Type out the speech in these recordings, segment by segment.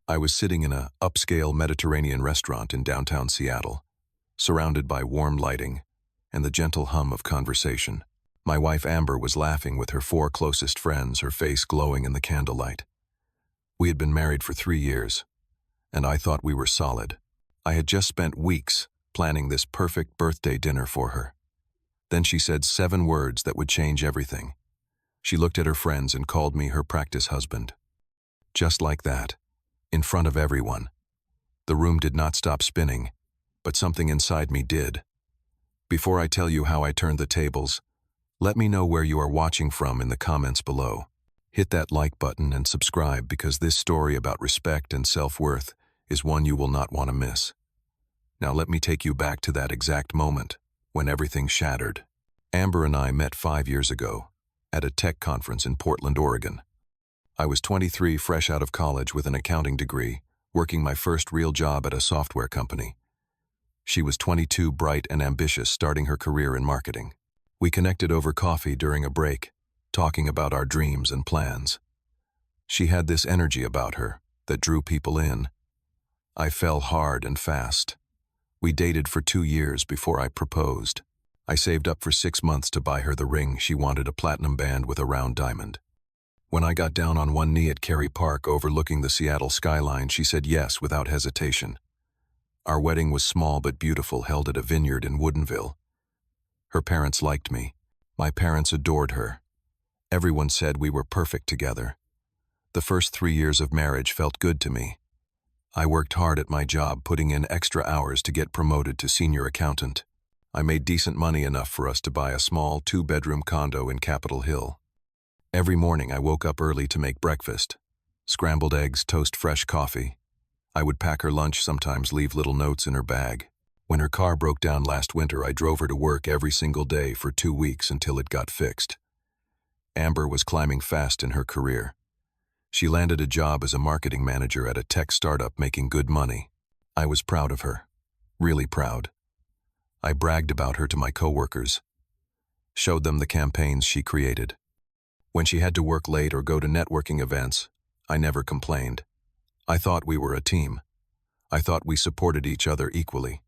I was sitting in a upscale Mediterranean restaurant in downtown Seattle, surrounded by warm lighting and the gentle hum of conversation. My wife Amber was laughing with her 4 closest friends, her face glowing in the candlelight. We had been married for 3 years, and I thought we were solid. I had just spent weeks planning this perfect birthday dinner for her. Then she said 7 words that would change everything. She looked at her friends and called me her practice husband. Just like that, in front of everyone. The room did not stop spinning, but something inside me did. Before I tell you how I turned the tables, let me know where you are watching from in the comments below. Hit that like button and subscribe, because this story about respect and self-worth is one you will not want to miss. Now let me take you back to that exact moment when everything shattered. Amber and I met 5 years ago at a tech conference in Portland, Oregon. I was 23, fresh out of college with an accounting degree, working my first real job at a software company. She was 22, bright and ambitious, starting her career in marketing. We connected over coffee during a break, talking about our dreams and plans. She had this energy about her that drew people in. I fell hard and fast. We dated for 2 years before I proposed. I saved up for 6 months to buy her the ring she wanted, a platinum band with a round diamond. When I got down on one knee at Kerry Park overlooking the Seattle skyline, she said yes without hesitation. Our wedding was small but beautiful, held at a vineyard in Woodinville. Her parents liked me. My parents adored her. Everyone said we were perfect together. The first 3 years of marriage felt good to me. I worked hard at my job, putting in extra hours to get promoted to senior accountant. I made decent money, enough for us to buy a small 2-bedroom condo in Capitol Hill. Every morning I woke up early to make breakfast. Scrambled eggs, toast, fresh coffee. I would pack her lunch, sometimes leave little notes in her bag. When her car broke down last winter, I drove her to work every single day for 2 weeks until it got fixed. Amber was climbing fast in her career. She landed a job as a marketing manager at a tech startup, making good money. I was proud of her, really proud. I bragged about her to my coworkers, showed them the campaigns she created. When she had to work late or go to networking events, I never complained. I thought we were a team. I thought we supported each other equally.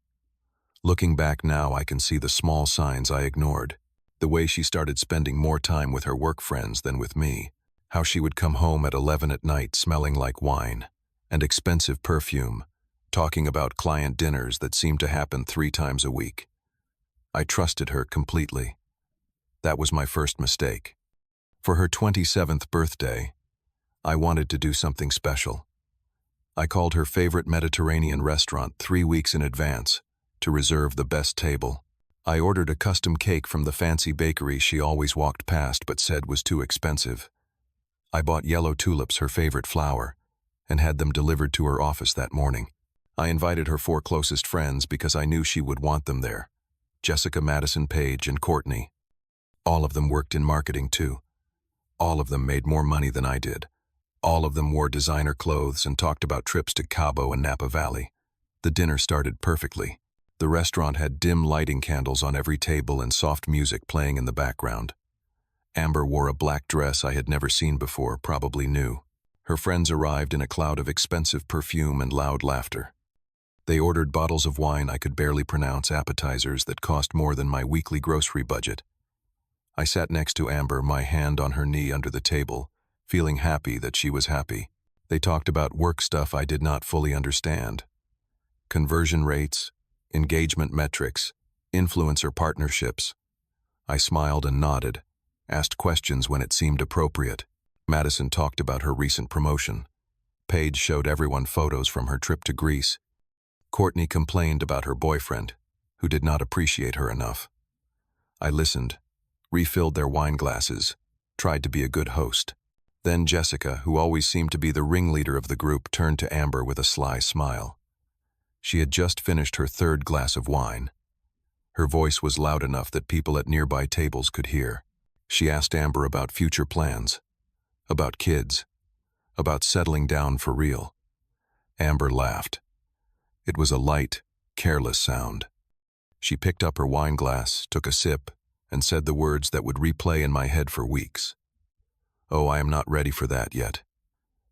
Looking back now, I can see the small signs I ignored. The way she started spending more time with her work friends than with me. How she would come home at 11 at night smelling like wine and expensive perfume, talking about client dinners that seemed to happen 3 times a week. I trusted her completely. That was my first mistake. For her 27th birthday, I wanted to do something special. I called her favorite Mediterranean restaurant 3 weeks in advance to reserve the best table. I ordered a custom cake from the fancy bakery she always walked past but said was too expensive. I bought yellow tulips, her favorite flower, and had them delivered to her office that morning. I invited her 4 closest friends because I knew she would want them there: Jessica, Madison, Paige, and Courtney. All of them worked in marketing too. All of them made more money than I did. All of them wore designer clothes and talked about trips to Cabo and Napa Valley. The dinner started perfectly. The restaurant had dim lighting, candles on every table, and soft music playing in the background. Amber wore a black dress I had never seen before, probably new. Her friends arrived in a cloud of expensive perfume and loud laughter. They ordered bottles of wine I could barely pronounce, appetizers that cost more than my weekly grocery budget. I sat next to Amber, my hand on her knee under the table, feeling happy that she was happy. They talked about work stuff I did not fully understand. Conversion rates, engagement metrics, influencer partnerships. I smiled and nodded, asked questions when it seemed appropriate. Madison talked about her recent promotion. Paige showed everyone photos from her trip to Greece. Courtney complained about her boyfriend, who did not appreciate her enough. I listened, refilled their wine glasses, tried to be a good host. Then Jessica, who always seemed to be the ringleader of the group, turned to Amber with a sly smile. She had just finished her 3rd glass of wine. Her voice was loud enough that people at nearby tables could hear. She asked Amber about future plans, about kids, about settling down for real. Amber laughed. It was a light, careless sound. She picked up her wine glass, took a sip, and said the words that would replay in my head for weeks. "Oh, I am not ready for that yet.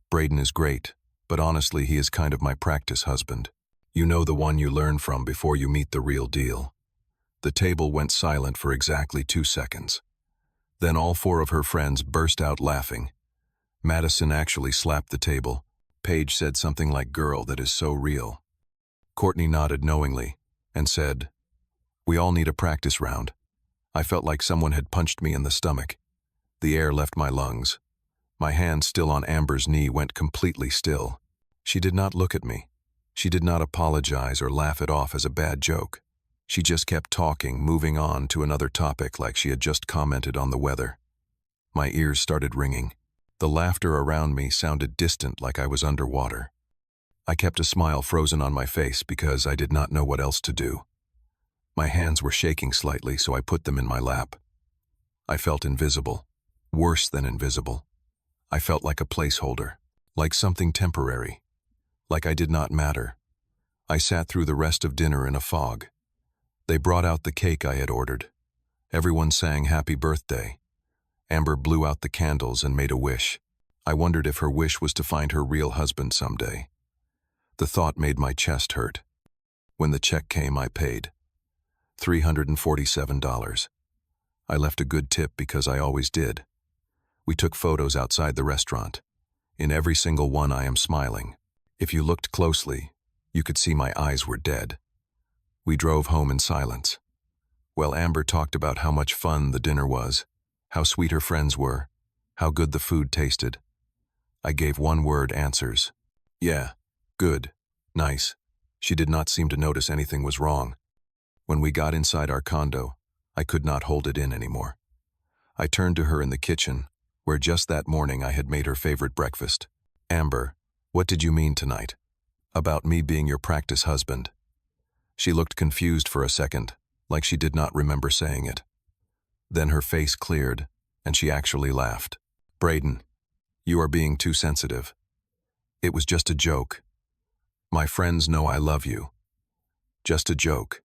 Braden is great, But honestly, he is kind of my practice husband. You know, the one you learn from before you meet the real deal. The table went silent for exactly 2 seconds. Then all 4 of her friends burst out laughing. Madison actually slapped the table. Paige said something like, "Girl, that is so real." Courtney nodded knowingly and said, "We all need a practice round." I felt like someone had punched me in the stomach. The air left my lungs. My hand still on Amber's knee went completely still. She did not look at me. She did not apologize or laugh it off as a bad joke. She just kept talking, moving on to another topic like she had just commented on the weather. My ears started ringing. The laughter around me sounded distant, like I was underwater. I kept a smile frozen on my face because I did not know what else to do. My hands were shaking slightly, so I put them in my lap. I felt invisible. Worse than invisible. I felt like a placeholder, like something temporary, like I did not matter. I sat through the rest of dinner in a fog. They brought out the cake I had ordered. Everyone sang happy birthday. Amber blew out the candles and made a wish. I wondered if her wish was to find her real husband someday. The thought made my chest hurt. When the check came, I paid. $347. I left a good tip because I always did. We took photos outside the restaurant. In every single one I am smiling. If you looked closely, you could see my eyes were dead. We drove home in silence. Well, Amber talked about how much fun the dinner was, how sweet her friends were, how good the food tasted. I gave one-word answers. Yeah, good, nice. She did not seem to notice anything was wrong. When we got inside our condo, I could not hold it in anymore. I turned to her in the kitchen, where just that morning I had made her favorite breakfast. "Amber, what did you mean tonight? About me being your practice husband?" She looked confused for a second, like she did not remember saying it. Then her face cleared, and she actually laughed. "Braden, you are being too sensitive. It was just a joke. My friends know I love you. Just a joke."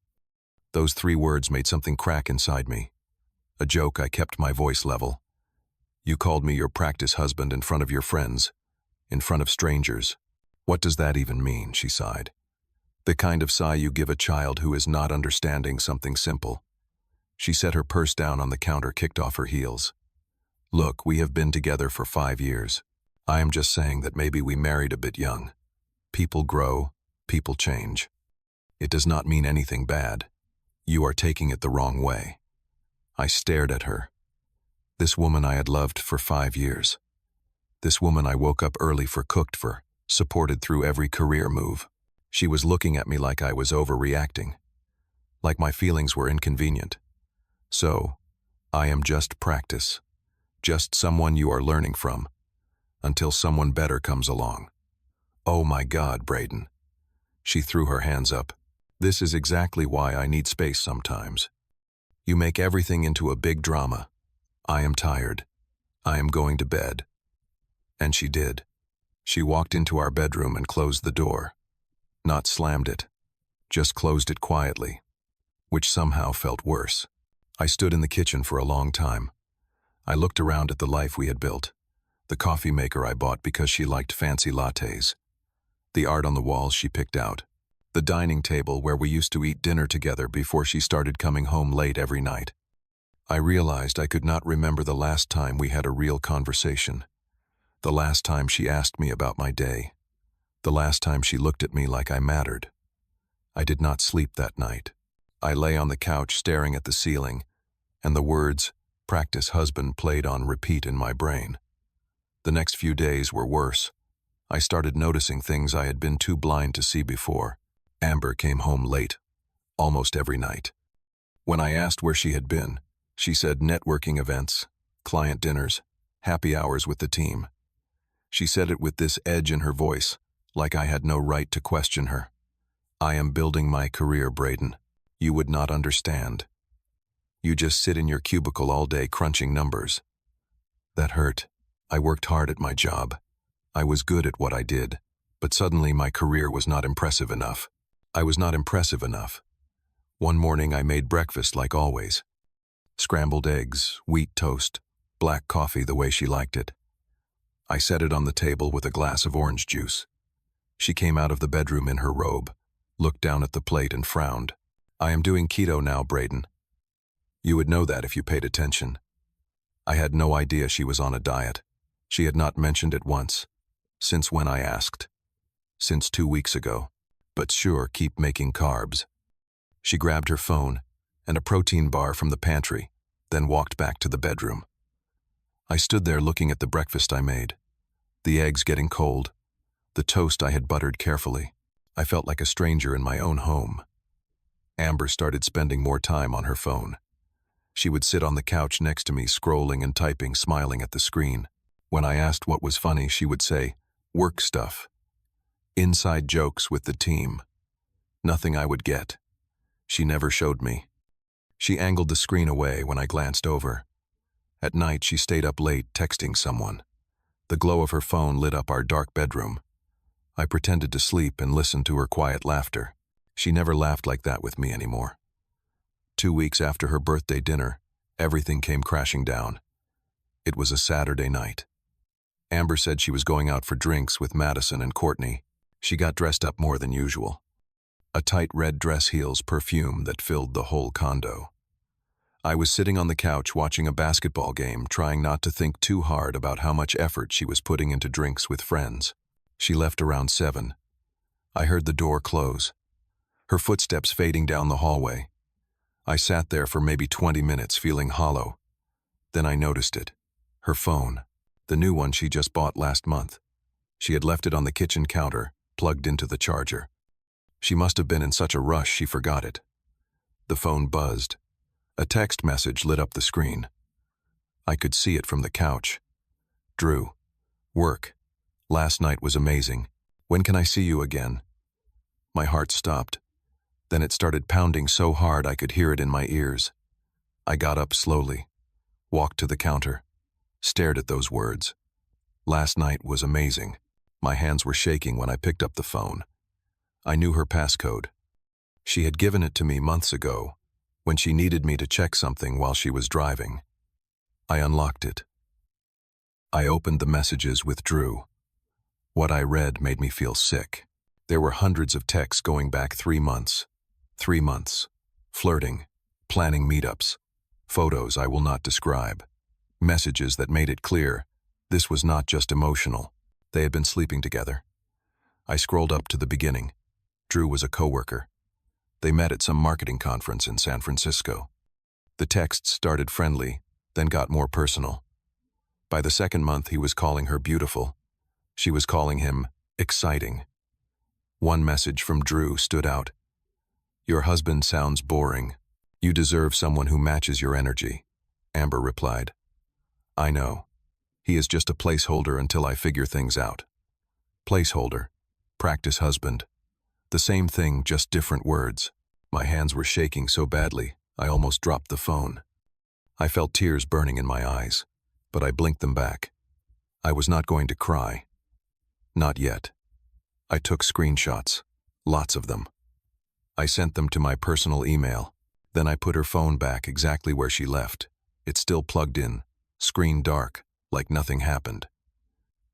Those 3 words made something crack inside me. A joke. I kept my voice level. "You called me your practice husband in front of your friends, in front of strangers. What does that even mean?" she sighed. The kind of sigh you give a child who is not understanding something simple. She set her purse down on the counter, kicked off her heels. "Look, we have been together for 5 years. I am just saying that maybe we married a bit young. People grow, people change. It does not mean anything bad. You are taking it the wrong way." I stared at her. This woman I had loved for 5 years. This woman I woke up early for, cooked for, supported through every career move. She was looking at me like I was overreacting, like my feelings were inconvenient. So, I am just practice, just someone you are learning from, until someone better comes along. Oh my God, Braden. She threw her hands up. "This is exactly why I need space sometimes. You make everything into a big drama. I am tired. I am going to bed." And she did. She walked into our bedroom and closed the door. Not slammed it, just closed it quietly, which somehow felt worse. I stood in the kitchen for a long time. I looked around at the life we had built, the coffee maker I bought because she liked fancy lattes, the art on the walls she picked out, the dining table where we used to eat dinner together before she started coming home late every night. I realized I could not remember the last time we had a real conversation, the last time she asked me about my day, the last time she looked at me like I mattered. I did not sleep that night. I lay on the couch staring at the ceiling, and the words, "practice husband," played on repeat in my brain. The next few days were worse. I started noticing things I had been too blind to see before. Amber came home late, almost every night. When I asked where she had been, she said networking events, client dinners, happy hours with the team. She said it with this edge in her voice, like I had no right to question her. "I am building my career, Braden. You would not understand. You just sit in your cubicle all day crunching numbers." That hurt. I worked hard at my job. I was good at what I did, but suddenly my career was not impressive enough. I was not impressive enough. One morning I made breakfast like always. Scrambled eggs, wheat toast, black coffee the way she liked it. I set it on the table with a glass of orange juice. She came out of the bedroom in her robe, looked down at the plate and frowned. "I am doing keto now, Braden. You would know that if you paid attention." I had no idea she was on a diet. She had not mentioned it once. "Since when?" I asked. "Since 2 weeks ago. But sure, keep making carbs." She grabbed her phone and a protein bar from the pantry, then walked back to the bedroom. I stood there looking at the breakfast I made. The eggs getting cold, the toast I had buttered carefully. I felt like a stranger in my own home. Amber started spending more time on her phone. She would sit on the couch next to me, scrolling and typing, smiling at the screen. When I asked what was funny, she would say, "Work stuff. Inside jokes with the team." Nothing I would get. She never showed me. She angled the screen away when I glanced over. At night, she stayed up late texting someone. The glow of her phone lit up our dark bedroom. I pretended to sleep and listened to her quiet laughter. She never laughed like that with me anymore. 2 weeks after her birthday dinner, everything came crashing down. It was a Saturday night. Amber said she was going out for drinks with Madison and Courtney. She got dressed up more than usual. A tight red dress, heels, perfume that filled the whole condo. I was sitting on the couch watching a basketball game, trying not to think too hard about how much effort she was putting into drinks with friends. She left around 7. I heard the door close, her footsteps fading down the hallway. I sat there for maybe 20 minutes, feeling hollow. Then I noticed it. Her phone. The new one she just bought last month. She had left it on the kitchen counter, plugged into the charger. She must have been in such a rush she forgot it. The phone buzzed. A text message lit up the screen. I could see it from the couch. "Drew. Work. Last night was amazing. When can I see you again?" My heart stopped. Then it started pounding so hard I could hear it in my ears. I got up slowly, walked to the counter, stared at those words. Last night was amazing. My hands were shaking when I picked up the phone. I knew her passcode. She had given it to me months ago, when she needed me to check something while she was driving. I unlocked it. I opened the messages with Drew. What I read made me feel sick. There were hundreds of texts going back 3 months. 3 months. Flirting, planning meetups, photos I will not describe. Messages that made it clear this was not just emotional. They had been sleeping together. I scrolled up to the beginning. Drew was a coworker. They met at some marketing conference in San Francisco. The texts started friendly, then got more personal. By the second month, he was calling her beautiful. She was calling him exciting. One message from Drew stood out. "Your husband sounds boring. You deserve someone who matches your energy," Amber replied. "I know. He is just a placeholder until I figure things out." Placeholder. Practice husband. The same thing, just different words. My hands were shaking so badly, I almost dropped the phone. I felt tears burning in my eyes, but I blinked them back. I was not going to cry. Not yet. I took screenshots, lots of them. I sent them to my personal email. Then I put her phone back exactly where she left. It still plugged in, screen dark, like nothing happened.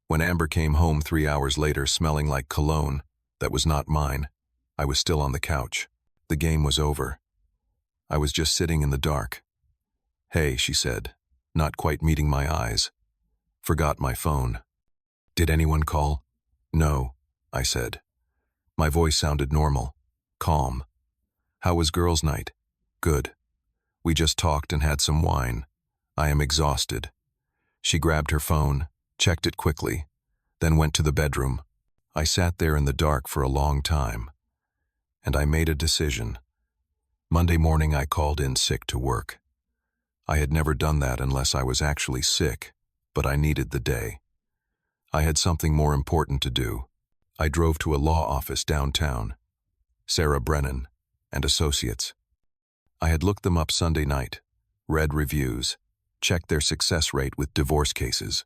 When Amber came home 3 hours later smelling like cologne that was not mine, I was still on the couch. The game was over. I was just sitting in the dark. "Hey," she said, not quite meeting my eyes. "Forgot my phone." "Did anyone call?" "No," I said. My voice sounded normal, calm. "How was girls' night?" "Good. We just talked and had some wine. I am exhausted." She grabbed her phone, checked it quickly, then went to the bedroom. I sat there in the dark for a long time, and I made a decision. Monday morning I called in sick to work. I had never done that unless I was actually sick, but I needed the day. I had something more important to do. I drove to a law office downtown, Sarah Brennan and Associates. I had looked them up Sunday night, read reviews, checked their success rate with divorce cases.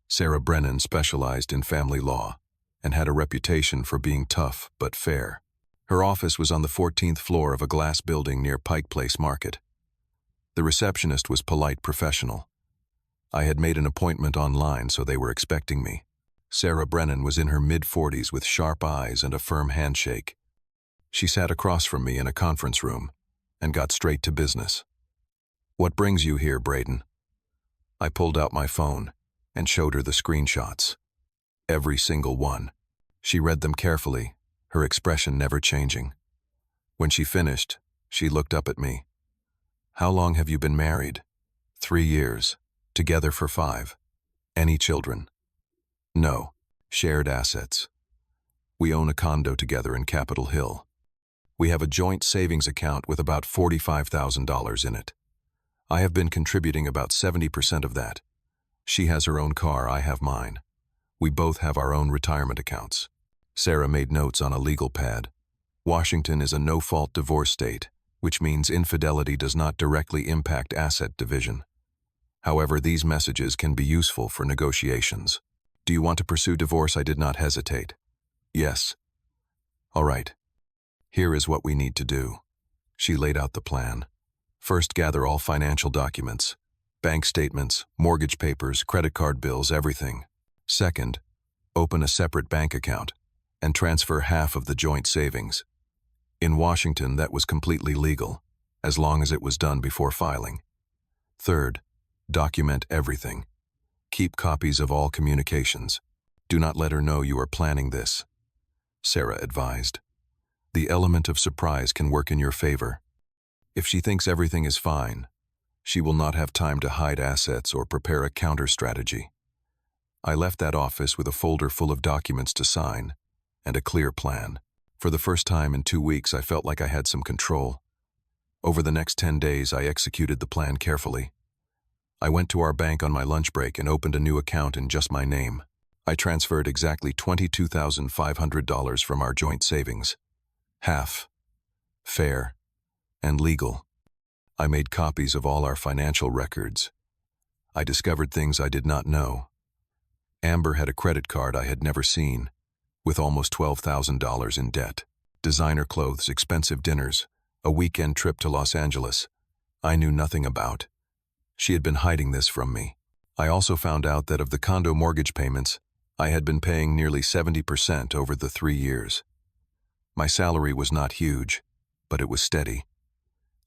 Sarah Brennan specialized in family law and had a reputation for being tough but fair. Her office was on the 14th floor of a glass building near Pike Place Market. The receptionist was polite, professional. I had made an appointment online, so they were expecting me. Sarah Brennan was in her mid-40s with sharp eyes and a firm handshake. She sat across from me in a conference room and got straight to business. "What brings you here, Braden?" I pulled out my phone and showed her the screenshots. Every single one. She read them carefully, her expression never changing. When she finished, she looked up at me. "How long have you been married?" 3 years. Together for 5. "Any children?" "No." "Shared assets?" "We own a condo together in Capitol Hill. We have a joint savings account with about $45,000 in it. I have been contributing about 70% of that. She has her own car, I have mine. We both have our own retirement accounts." Sarah made notes on a legal pad. "Washington is a no-fault divorce state, which means infidelity does not directly impact asset division. However, these messages can be useful for negotiations. Do you want to pursue divorce?" I did not hesitate. "Yes." "All right. Here is what we need to do." She laid out the plan. "First, gather all financial documents. Bank statements, mortgage papers, credit card bills, everything. Second, open a separate bank account and transfer half of the joint savings. In Washington, that was completely legal, as long as it was done before filing. Third, document everything. Keep copies of all communications. Do not let her know you are planning this," Sarah advised. "The element of surprise can work in your favor. If she thinks everything is fine, she will not have time to hide assets or prepare a counter strategy." I left that office with a folder full of documents to sign and a clear plan. For the first time in 2 weeks, I felt like I had some control. Over the next 10 days, I executed the plan carefully. I went to our bank on my lunch break and opened a new account in just my name. I transferred exactly $22,500 from our joint savings. Half. Fair. And legal. I made copies of all our financial records. I discovered things I did not know. Amber had a credit card I had never seen, with almost $12,000 in debt. Designer clothes, expensive dinners, a weekend trip to Los Angeles. I knew nothing about. She had been hiding this from me. I also found out that of the condo mortgage payments, I had been paying nearly 70% over the 3 years. My salary was not huge, but it was steady.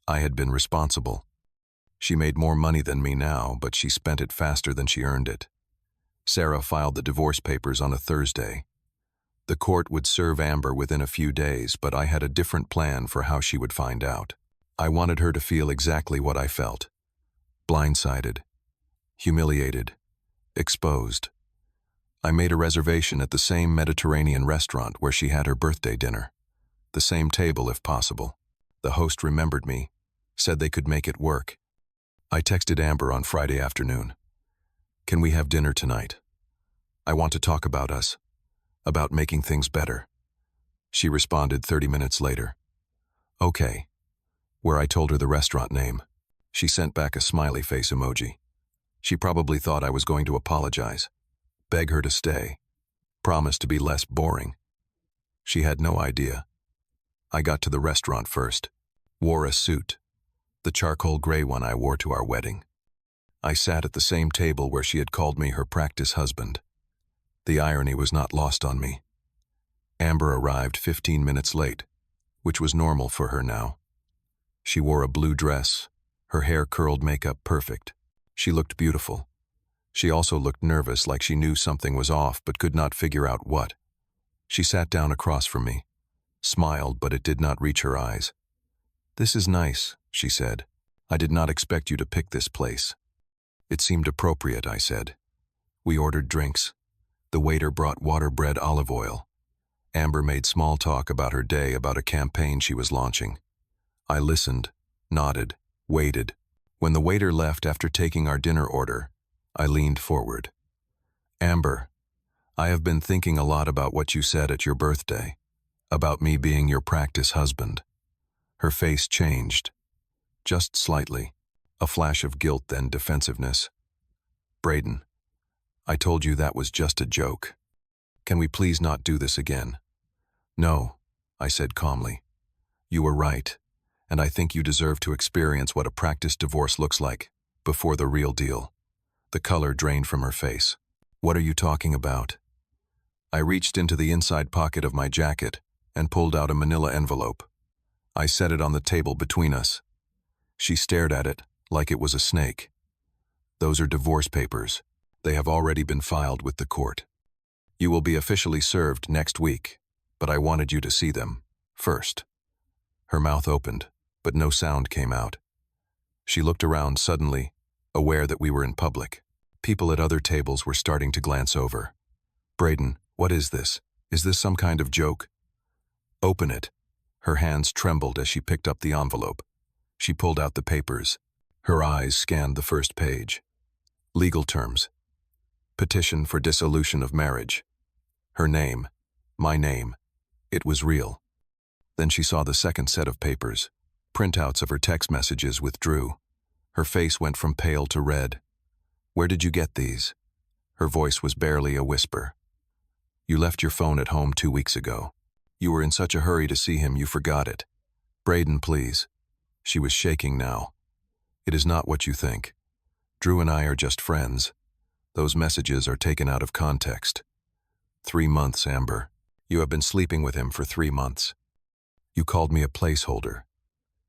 I had been responsible. She made more money than me now, but she spent it faster than she earned it. Sarah filed the divorce papers on a Thursday. The court would serve Amber within a few days, but I had a different plan for how she would find out. I wanted her to feel exactly what I felt. Blindsided, humiliated, exposed. I made a reservation at the same Mediterranean restaurant where she had her birthday dinner. The same table if possible. The host remembered me, said they could make it work. I texted Amber on Friday afternoon. "Can we have dinner tonight? I want to talk about us, about making things better." She responded 30 minutes later. "Okay," where I told her the restaurant name. She sent back a smiley face emoji. She probably thought I was going to apologize, beg her to stay, promise to be less boring. She had no idea. I got to the restaurant first, wore a suit, the charcoal gray one I wore to our wedding. I sat at the same table where she had called me her practice husband. The irony was not lost on me. Amber arrived 15 minutes late, which was normal for her now. She wore a blue dress, her hair curled, makeup perfect. She looked beautiful. She also looked nervous, like she knew something was off but could not figure out what. She sat down across from me, smiled, but it did not reach her eyes. "This is nice," she said. "I did not expect you to pick this place." "It seemed appropriate," I said. We ordered drinks. The waiter brought water, bread, olive oil. Amber made small talk about her day, about a campaign she was launching. I listened, nodded, waited. When the waiter left after taking our dinner order, I leaned forward. "Amber, I have been thinking a lot about what you said at your birthday, about me being your practice husband." Her face changed, just slightly, a flash of guilt, then defensiveness. "Braden, I told you that was just a joke. Can we please not do this again?" "No," I said calmly. "You were right, and I think you deserve to experience what a practice divorce looks like, before the real deal." The color drained from her face. "What are you talking about?" I reached into the inside pocket of my jacket and pulled out a manila envelope. I set it on the table between us. She stared at it like it was a snake. Those are divorce papers. They have already been filed with the court. You will be officially served next week, but I wanted you to see them first. Her mouth opened, but no sound came out. She looked around suddenly, aware that we were in public. People at other tables were starting to glance over. Braden, what is this? Is this some kind of joke? Open it. Her hands trembled as she picked up the envelope. She pulled out the papers. Her eyes scanned the first page. Legal terms. Petition for dissolution of marriage. Her name. My name. It was real. Then she saw the second set of papers. Printouts of her text messages with Drew. Her face went from pale to red. Where did you get these? Her voice was barely a whisper. You left your phone at home 2 weeks ago. You were in such a hurry to see him you forgot it. Braden, please. She was shaking now. It is not what you think. Drew and I are just friends. Those messages are taken out of context. 3 months, Amber. You have been sleeping with him for 3 months. You called me a placeholder.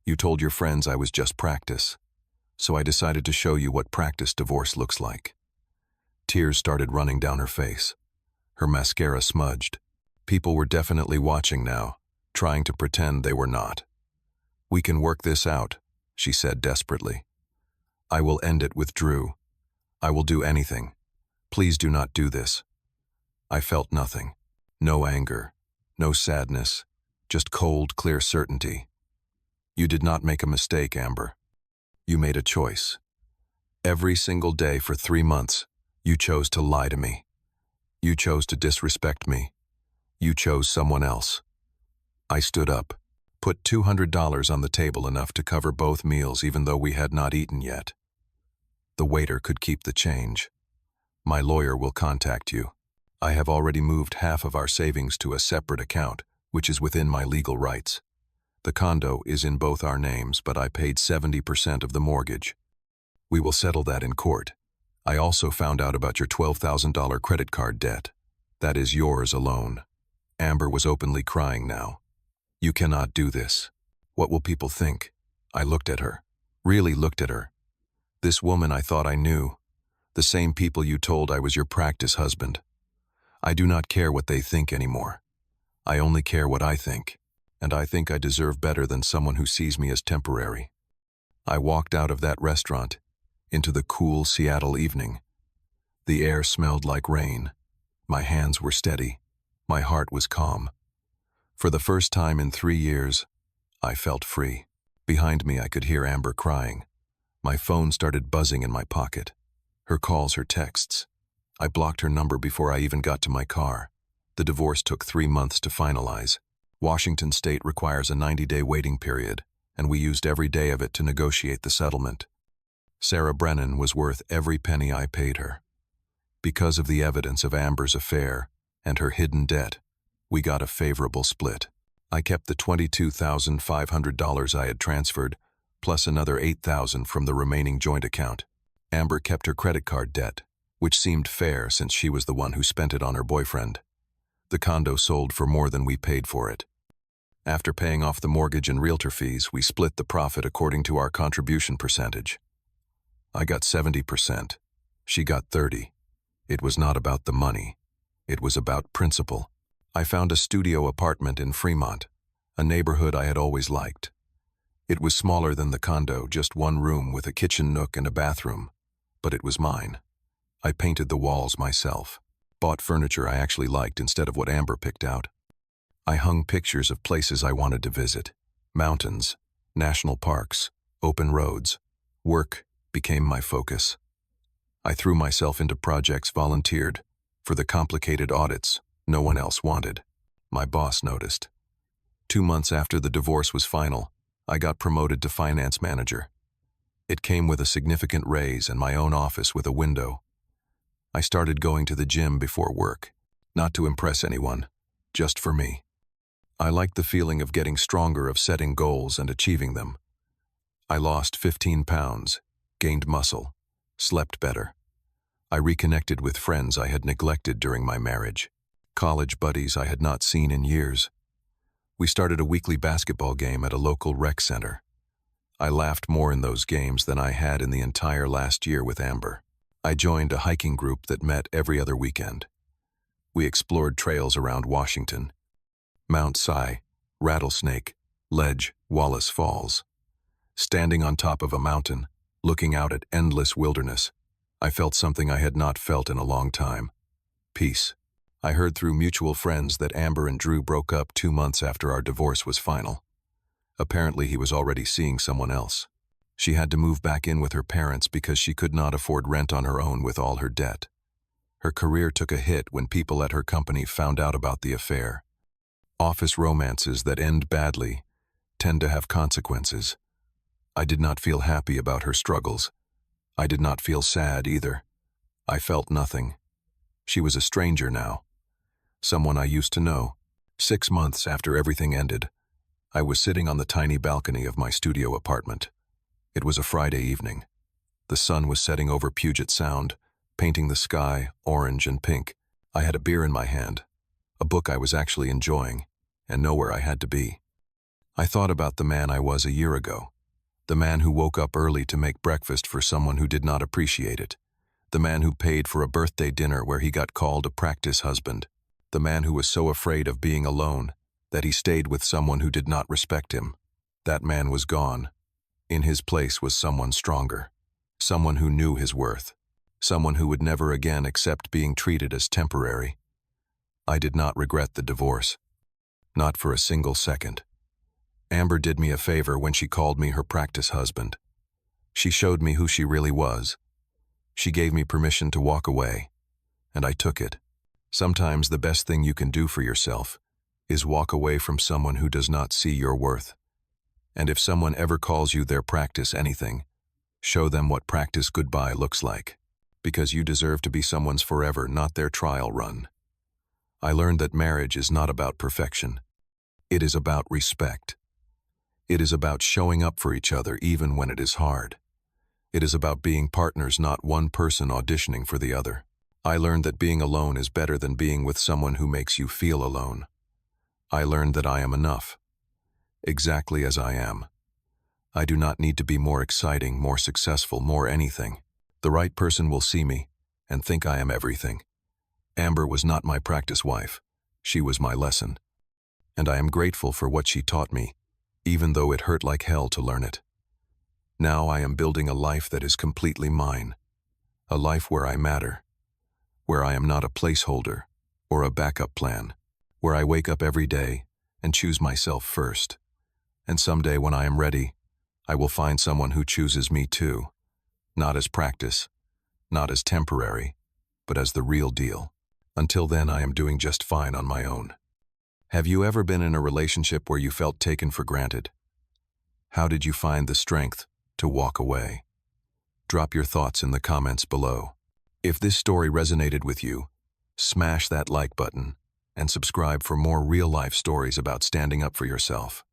You told your friends I was just practice. So I decided to show you what practice divorce looks like. Tears started running down her face. Her mascara smudged. People were definitely watching now, trying to pretend they were not. We can work this out, she said desperately. I will end it with Drew. I will do anything. Please do not do this. I felt nothing. No anger. No sadness. Just cold, clear certainty. You did not make a mistake, Amber. You made a choice. Every single day for 3 months, you chose to lie to me. You chose to disrespect me. You chose someone else. I stood up, put $200 on the table, enough to cover both meals even though we had not eaten yet. The waiter could keep the change. My lawyer will contact you. I have already moved half of our savings to a separate account, which is within my legal rights. The condo is in both our names, but I paid 70% of the mortgage. We will settle that in court. I also found out about your $12,000 credit card debt. That is yours alone. Amber was openly crying now. You cannot do this. What will people think? I looked at her. Really looked at her. This woman I thought I knew. The same people you told I was your practice husband. I do not care what they think anymore. I only care what I think. And I think I deserve better than someone who sees me as temporary. I walked out of that restaurant, into the cool Seattle evening. The air smelled like rain. My hands were steady. My heart was calm. For the first time in 3 years, I felt free. Behind me I could hear Amber crying. My phone started buzzing in my pocket. Her calls, her texts. I blocked her number before I even got to my car. The divorce took 3 months to finalize. Washington State requires a 90-day waiting period, and we used every day of it to negotiate the settlement. Sarah Brennan was worth every penny I paid her. Because of the evidence of Amber's affair and her hidden debt, we got a favorable split. I kept the $22,500 I had transferred, plus another $8,000 from the remaining joint account. Amber kept her credit card debt, which seemed fair since she was the one who spent it on her boyfriend. The condo sold for more than we paid for it. After paying off the mortgage and realtor fees, we split the profit according to our contribution percentage. I got 70%. She got 30%. It was not about the money. It was about principle. I found a studio apartment in Fremont, a neighborhood I had always liked. It was smaller than the condo, just 1 room with a kitchen nook and a bathroom, but it was mine. I painted the walls myself, bought furniture I actually liked instead of what Amber picked out. I hung pictures of places I wanted to visit, mountains, national parks, open roads. Work became my focus. I threw myself into projects, volunteered for the complicated audits no one else wanted. My boss noticed. 2 months after the divorce was final, I got promoted to finance manager. It came with a significant raise and my own office with a window. I started going to the gym before work, not to impress anyone, just for me. I liked the feeling of getting stronger, of setting goals and achieving them. I lost 15 pounds, gained muscle, slept better. I reconnected with friends I had neglected during my marriage. college buddies I had not seen in years. We started a weekly basketball game at a local rec center. I laughed more in those games than I had in the entire last year with Amber. I joined a hiking group that met every other weekend. We explored trails around Washington, Mount Si, Rattlesnake, Ledge, Wallace Falls. Standing on top of a mountain, looking out at endless wilderness, I felt something I had not felt in a long time. Peace. I heard through mutual friends that Amber and Drew broke up 2 months after our divorce was final. Apparently he was already seeing someone else. She had to move back in with her parents because she could not afford rent on her own with all her debt. Her career took a hit when people at her company found out about the affair. Office romances that end badly tend to have consequences. I did not feel happy about her struggles. I did not feel sad either. I felt nothing. She was a stranger now. Someone I used to know. 6 months after everything ended, I was sitting on the tiny balcony of my studio apartment. It was a Friday evening. The sun was setting over Puget Sound, painting the sky orange and pink. I had a beer in my hand, a book I was actually enjoying, and nowhere I had to be. I thought about the man I was a year ago, the man who woke up early to make breakfast for someone who did not appreciate it, the man who paid for a birthday dinner where he got called a practice husband, the man who was so afraid of being alone that he stayed with someone who did not respect him. That man was gone. In his place was someone stronger, someone who knew his worth, someone who would never again accept being treated as temporary. I did not regret the divorce. Not for a single second. Amber did me a favor when she called me her practice husband. She showed me who she really was. She gave me permission to walk away, and I took it. Sometimes the best thing you can do for yourself is walk away from someone who does not see your worth. And if someone ever calls you their practice anything, show them what practice goodbye looks like, because you deserve to be someone's forever, not their trial run. I learned that marriage is not about perfection. It is about respect. It is about showing up for each other even when it is hard. It is about being partners, not one person auditioning for the other. I learned that being alone is better than being with someone who makes you feel alone. I learned that I am enough, exactly as I am. I do not need to be more exciting, more successful, more anything. The right person will see me and think I am everything. Amber was not my practice wife. She was my lesson. And I am grateful for what she taught me, even though it hurt like hell to learn it. Now I am building a life that is completely mine, a life where I matter, where I am not a placeholder or a backup plan, where I wake up every day and choose myself first. And someday when I am ready, I will find someone who chooses me too, not as practice, not as temporary, but as the real deal. Until then, I am doing just fine on my own. Have you ever been in a relationship where you felt taken for granted? How did you find the strength to walk away? Drop your thoughts in the comments below. If this story resonated with you, smash that like button and subscribe for more real-life stories about standing up for yourself.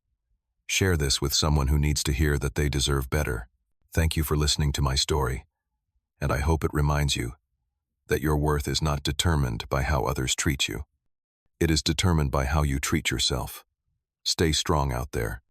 Share this with someone who needs to hear that they deserve better. Thank you for listening to my story, and I hope it reminds you that your worth is not determined by how others treat you. It is determined by how you treat yourself. Stay strong out there.